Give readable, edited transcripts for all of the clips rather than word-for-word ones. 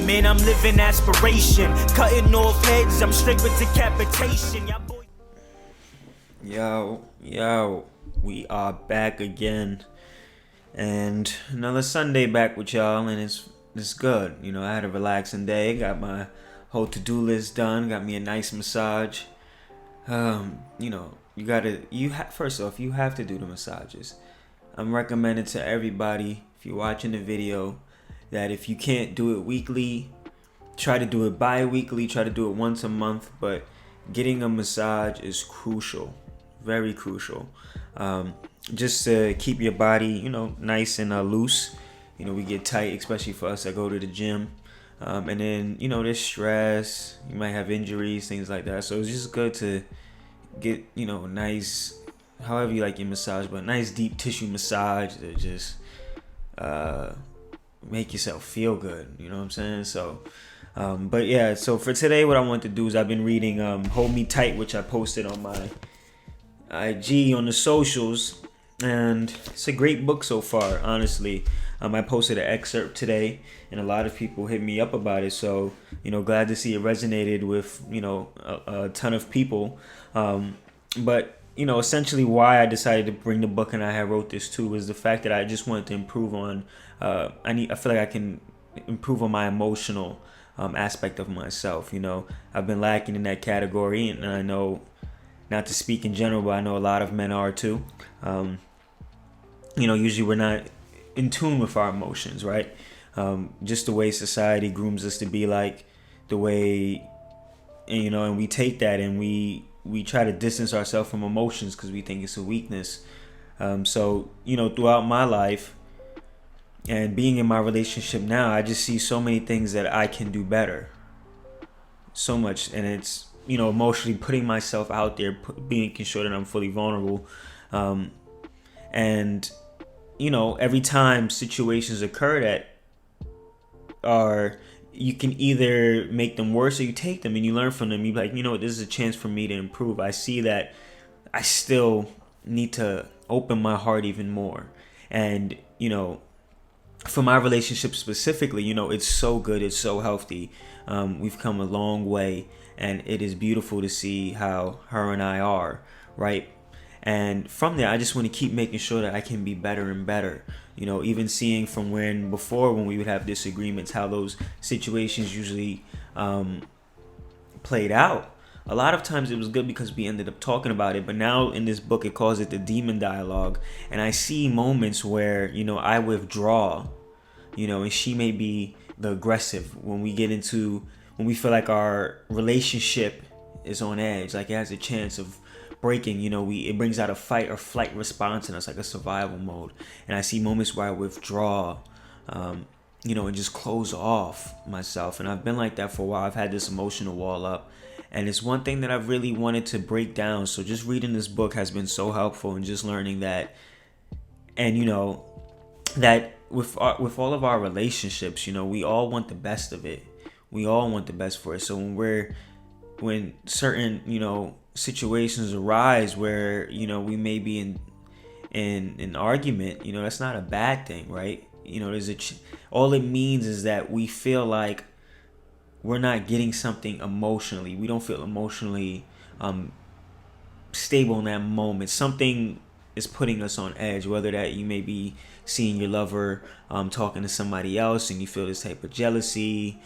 Man, I'm living aspiration. Cutting off heads, I'm straight with decapitation. Yo, we are back again. And another Sunday back with y'all, and it's good. You know, I had a relaxing day, got my whole to-do list done, got me a nice massage. First off, you have to do the massages. I'm recommending to everybody, if you're watching the video, that if you can't do it weekly, try to do it bi-weekly, try to do it once a month, but getting a massage is crucial, very crucial. Just to keep your body, nice and loose. We get tight, especially for us that go to the gym. And then, there's stress, you might have injuries, things like that. So it's just good to get, nice, however you like your massage, but nice deep tissue massage to just make yourself feel good. You know what I'm saying? So, so for today, what I want to do is I've been reading Hold Me Tight, which I posted on my IG on the socials. And it's a great book so far, honestly. I posted an excerpt today, and a lot of people hit me up about it. So, glad to see it resonated with, a ton of people. But essentially why I decided to bring the book and I had wrote this too was the fact that I just wanted to improve on, I feel like I can improve on my emotional aspect of myself. I've been lacking in that category, and I know, not to speak in general, but I know a lot of men are too. Usually we're not in tune with our emotions, right? Just the way society grooms us to be like, the way, and we take that and we try to distance ourselves from emotions because we think it's a weakness. So, throughout my life and being in my relationship now, I just see so many things that I can do better. So much. And it's, emotionally putting myself out there, making sure that I'm fully vulnerable. And every time situations occur that you can either make them worse or you take them and you learn from them. You're like, this is a chance for me to improve. I see that I still need to open my heart even more. And, for my relationship specifically, it's so good. It's so healthy. We've come a long way, and it is beautiful to see how her and I are, right? And from there, I just want to keep making sure that I can be better and better. Even seeing from when we would have disagreements, how those situations usually played out. A lot of times it was good because we ended up talking about it. But now in this book, it calls it the demon dialogue. And I see moments where, I withdraw, and she may be the aggressive when we feel like our relationship is on edge, like it has a chance of breaking. It brings out a fight or flight response in us, like a survival mode. And I see moments where I withdraw, and just close off myself. And I've been like that for a while. I've had this emotional wall up, and it's one thing that I've really wanted to break down. So just reading this book has been so helpful, and just learning that, and that with all of our relationships, we all want the best of it. We all want the best for it. So when certain situations arise where we may be in an argument, that's not a bad thing, right? All it means is that we feel like we're not getting something emotionally. We don't feel emotionally stable in that moment. Something is putting us on edge, whether that you may be seeing your lover talking to somebody else and you feel this type of jealousy,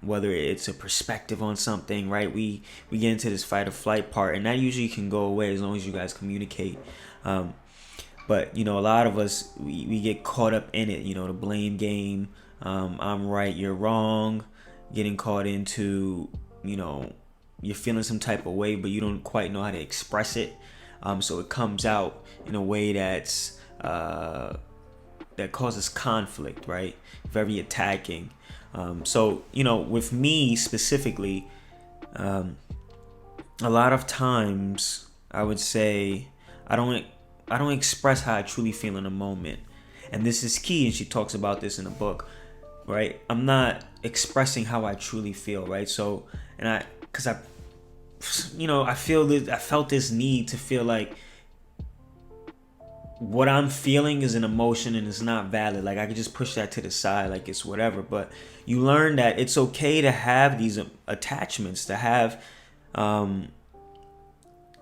whether it's a perspective on something, right? We get into this fight or flight part, and that usually can go away as long as you guys communicate. But a lot of us, we get caught up in it, the blame game. I'm right, you're wrong. Getting caught into, you're feeling some type of way, but you don't quite know how to express it. So it comes out in a way that causes conflict, right? Very attacking. So with me specifically, a lot of times I would say I don't express how I truly feel in a moment, and this is key. And she talks about this in the book, right? I'm not expressing how I truly feel, right? So, because I felt this need to feel like what I'm feeling is an emotion and it's not valid. Like I could just push that to the side, like it's whatever. But you learn that it's okay to have these attachments, um,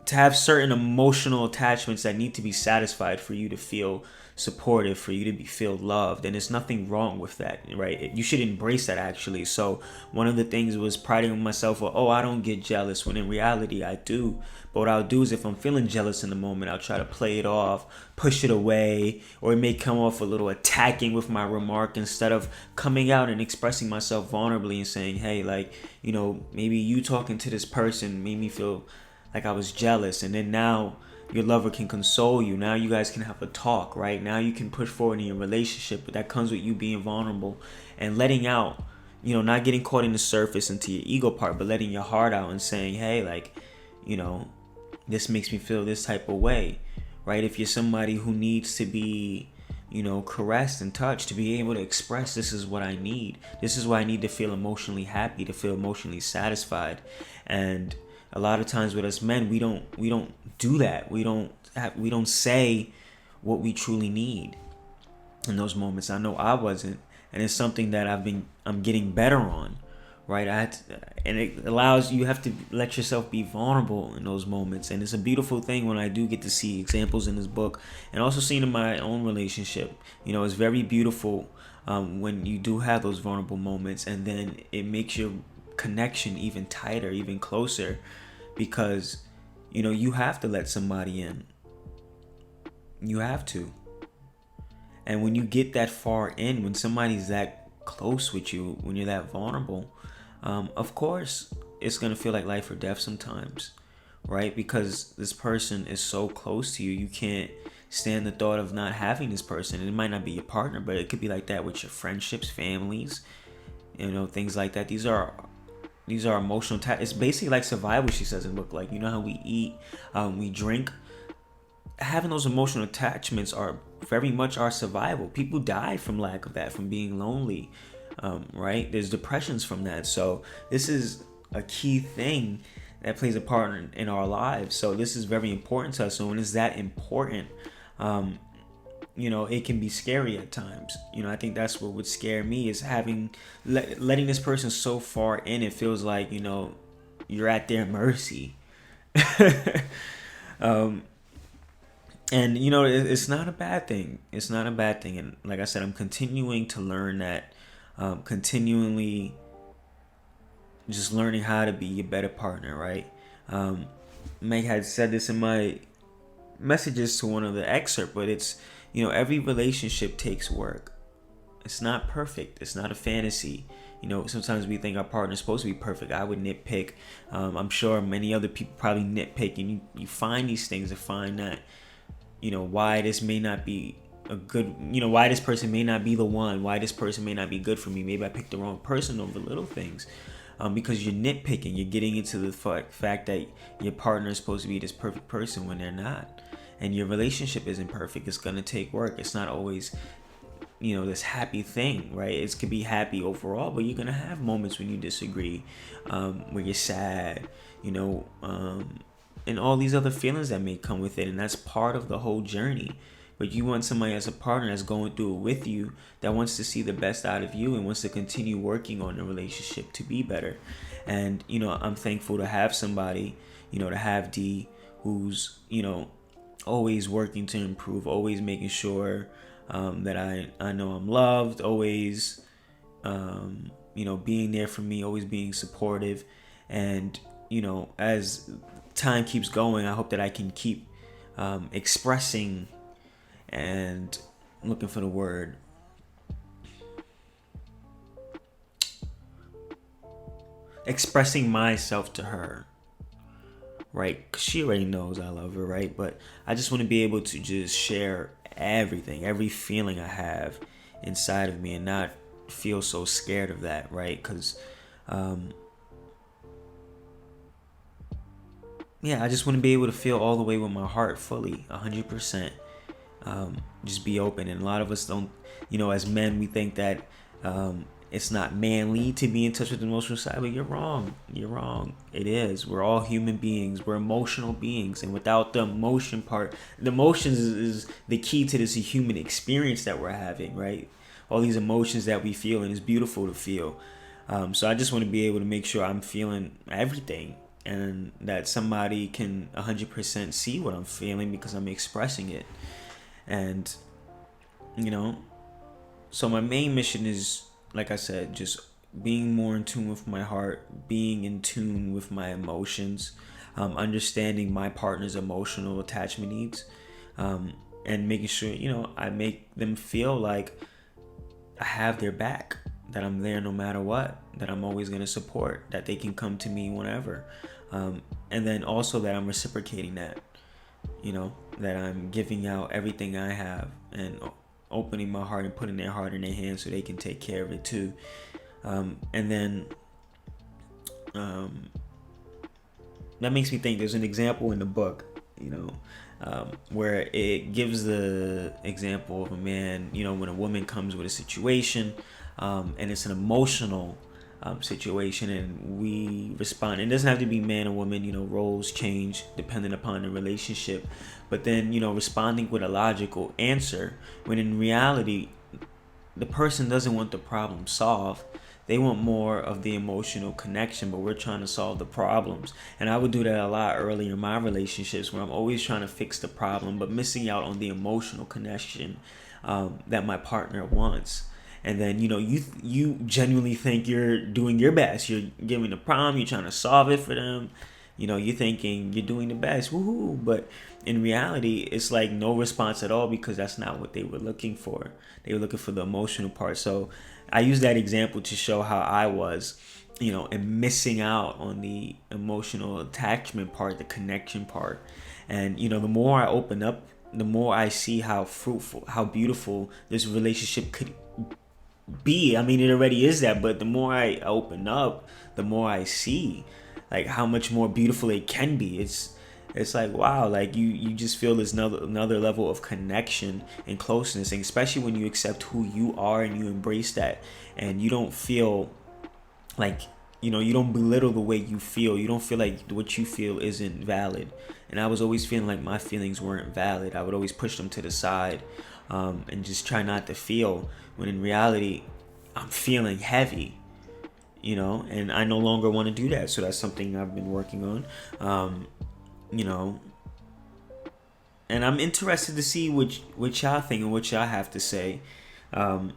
to have certain emotional attachments that need to be satisfied for you to feel supportive, for you to feel loved, and there's nothing wrong with that, right? You should embrace that, actually. So one of the things was priding myself, well, oh, I don't get jealous, when in reality I do. But what I'll do is, if I'm feeling jealous in the moment, I'll try to play it off, push it away, or it may come off a little attacking with my remark, instead of coming out and expressing myself vulnerably and saying, hey, like, maybe you talking to this person made me feel like I was jealous, and then now your lover can console you. Now you guys can have a talk, right? Now you can push forward in your relationship, but that comes with you being vulnerable and letting out, not getting caught in the surface into your ego part, but letting your heart out and saying, hey, like, this makes me feel this type of way, right? If you're somebody who needs to be, caressed and touched, to be able to express, this is what I need. This is what I need to feel emotionally happy, to feel emotionally satisfied. And a lot of times with us men, we don't do that. We don't say what we truly need in those moments. I know I wasn't, and it's something that I'm getting better on, right? And it allows you have to let yourself be vulnerable in those moments, and it's a beautiful thing when I do get to see examples in this book, and also seeing in my own relationship. It's very beautiful when you do have those vulnerable moments, and then it makes your connection even tighter, even closer, because you have to let somebody in. You have to. And when you get that far in, when somebody's that close with you, when you're that vulnerable, of course it's gonna feel like life or death sometimes, right? Because this person is so close to you, you can't stand the thought of not having this person. And it might not be your partner, but it could be like that with your friendships, families, things like that. These are emotional it's basically like survival, she says in the book. Like, how we eat, we drink. Having those emotional attachments are very much our survival. People die from lack of that, from being lonely, right? There's depressions from that. So this is a key thing that plays a part in our lives. So this is very important to us. So when it's that important, it can be scary at times. I think that's what would scare me, is letting this person so far in, it feels like, you're at their mercy. And it's not a bad thing. It's not a bad thing. And like I said, I'm continuing to learn that, continually just learning how to be a better partner, right? Meg had said this in my messages to one of the excerpt, but it's, every relationship takes work. It's not perfect. It's not a fantasy. Sometimes we think our partner's supposed to be perfect. I would nitpick. I'm sure many other people probably nitpick, and you find these things to find that, why this may not be a good, why this person may not be the one, why this person may not be good for me. Maybe I picked the wrong person over little things. Because you're nitpicking, you're getting into the fact that your partner is supposed to be this perfect person when they're not. And your relationship isn't perfect. It's going to take work. It's not always, this happy thing, right? It could be happy overall, but you're going to have moments when you disagree, where you're sad, and all these other feelings that may come with it. And that's part of the whole journey. But you want somebody as a partner that's going through it with you, that wants to see the best out of you and wants to continue working on the relationship to be better. And, I'm thankful to have somebody, to have D, who's, always working to improve, always making sure that I know I'm loved, always, being there for me, always being supportive. And, as time keeps going, I hope that I can keep expressing and looking for the word. Expressing myself to her, right? 'Cause she already knows I love her, right? But I just want to be able to just share everything, every feeling I have inside of me, and not feel so scared of that, right? Because, I just want to be able to feel all the way with my heart fully, 100%. Just be open. And a lot of us don't, as men, we think that it's not manly to be in touch with the emotional side, but you're wrong. You're wrong. It is. We're all human beings. We're emotional beings, and without the emotion part, the emotions is the key to this human experience that we're having, right? All these emotions that we feel, and it's beautiful to feel. So I just want to be able to make sure I'm feeling everything, and that somebody can 100% see what I'm feeling because I'm expressing it. And so my main mission is, like I said, just being more in tune with my heart, being in tune with my emotions, understanding my partner's emotional attachment needs, and making sure, I make them feel like I have their back, that I'm there no matter what, that I'm always going to support, that they can come to me whenever. And then also that I'm reciprocating that, that I'm giving out everything I have and opening my heart and putting their heart in their hands so they can take care of it too. And then that makes me think, there's an example in the book, where it gives the example of a man, when a woman comes with a situation, and it's an emotional situation, and we respond. It doesn't have to be man or woman, roles change depending upon the relationship, but then responding with a logical answer, when in reality the person doesn't want the problem solved. They want more of the emotional connection, but we're trying to solve the problems. And I would do that a lot earlier in my relationships, where I'm always trying to fix the problem but missing out on the emotional connection that my partner wants. And then you genuinely think you're doing your best. You're giving the problem, you're trying to solve it for them. You're thinking you're doing the best, woohoo! But in reality, it's like no response at all, because that's not what they were looking for. They were looking for the emotional part. So I use that example to show how I was, and missing out on the emotional attachment part, the connection part. And the more I open up, the more I see how fruitful, how beautiful this relationship could be. I mean, it already is that, but the more I open up, the more I see like how much more beautiful it can be. It's like, wow, like you just feel this another level of connection and closeness, and especially when you accept who you are and you embrace that, and you don't feel like, you don't belittle the way you feel. You don't feel like what you feel isn't valid. And I was always feeling like my feelings weren't valid. I would always push them to the side, and just try not to feel, when in reality I'm feeling heavy, and I no longer want to do that. So that's something I've been working on, and I'm interested to see what y'all think and what y'all have to say. I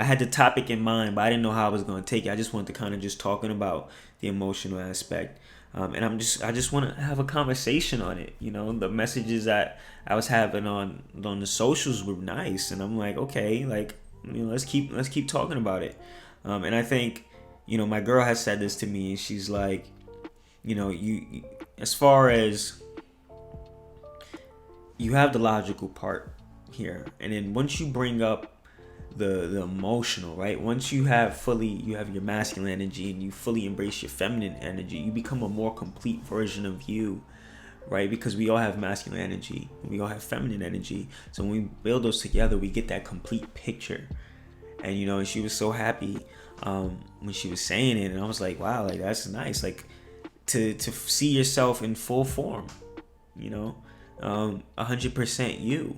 had the topic in mind, but I didn't know how I was going to take it. I just wanted to kind of just talking about the emotional aspect, and I just want to have a conversation on it. The messages that I was having on the socials were nice, and I'm like, okay, like, let's keep talking about it. And I think, my girl has said this to me, and she's like, you as far as you have the logical part here, and then once you bring up the emotional, right? Once you have your masculine energy and you fully embrace your feminine energy, you become a more complete version of you, right? Because we all have masculine energy, we all have feminine energy. So when we build those together, we get that complete picture. And she was so happy when she was saying it, and I was like, wow, like that's nice, like to see yourself in full form, 100% you,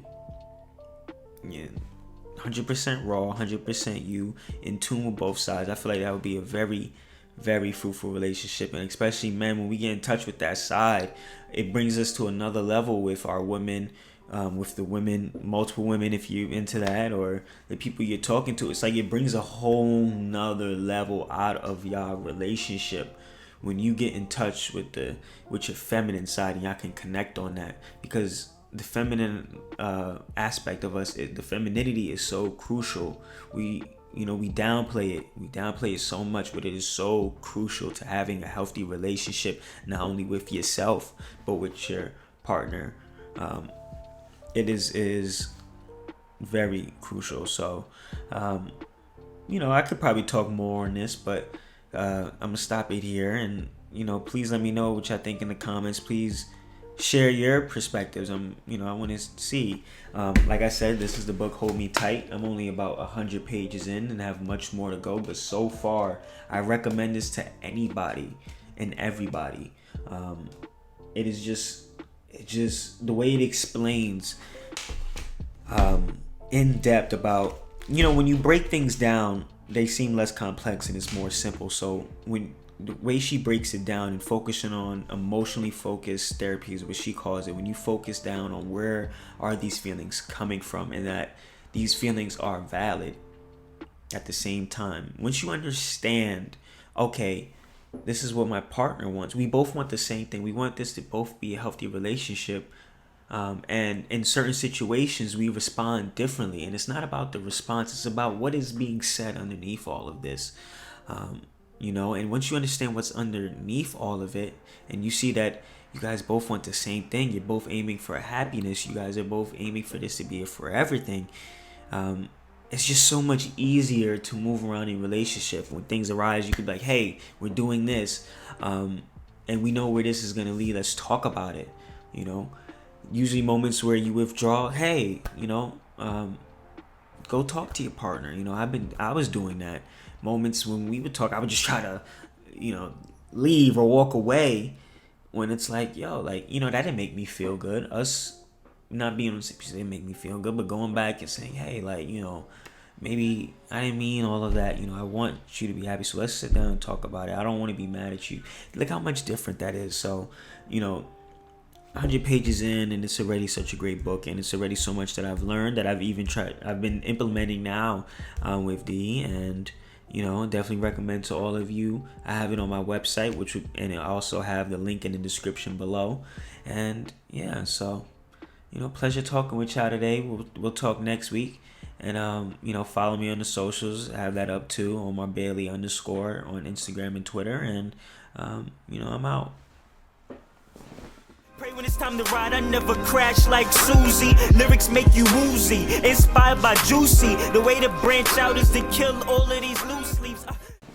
100% raw, 100% you, in tune with both sides. I feel like that would be a very, very fruitful relationship. And especially men, when we get in touch with that side, it brings us to another level with our women, with the women, multiple women, if you're into that, or the people you're talking to. It's like it brings a whole nother level out of y'all relationship when you get in touch with your feminine side, and y'all can connect on that. Because the feminine aspect of us, the femininity is so crucial. We downplay it so much, but it is so crucial to having a healthy relationship, not only with yourself but with your partner. It is very crucial. So I could probably talk more on this, but I'm gonna stop it here. And please let me know what y'all think in the comments. Please share your perspectives. I want to see. Like I said, this is the book Hold Me Tight. I'm only about 100 pages in and have much more to go. But so far, I recommend this to anybody and everybody. It is just the way it explains in depth about, when you break things down, they seem less complex and it's more simple. So when the way she breaks it down and focusing on emotionally focused therapy is what she calls it, when you focus down on where are these feelings coming from and that these feelings are valid at the same time. Once you understand, okay, this is what my partner wants. We both want the same thing. We want this to both be a healthy relationship. And in certain situations, we respond differently. And it's not about the response. It's about what is being said underneath all of this. And once you understand what's underneath all of it, and you see that you guys both want the same thing, you're both aiming for happiness, you guys are both aiming for this to be a forever thing, it's just so much easier to move around in a relationship. When things arise, you could be like, hey, we're doing this, and we know where this is going to lead. Let's talk about it. Usually moments where you withdraw, hey, go talk to your partner. I was doing that. Moments when we would talk, I would just try to, leave or walk away when it's like, that didn't make me feel good. Us not being on the same page didn't make me feel good, but going back and saying, hey, maybe I didn't mean all of that. I want you to be happy. So let's sit down and talk about it. I don't want to be mad at you. Look how much different that is. So, 100 pages in, and it's already such a great book, and it's already so much that I've learned that I've been implementing now with D, and definitely recommend to all of you. I have it on my website, and I also have the link in the description below. And yeah, so pleasure talking with y'all today. We'll talk next week, and follow me on the socials. I have that up too, Omar Bailey _ on Instagram and Twitter, and I'm out. Pray when it's time to ride, I never crash like Susie. Lyrics make you woozy, inspired by Juicy. The way to branch out is to kill all of these loose leaves.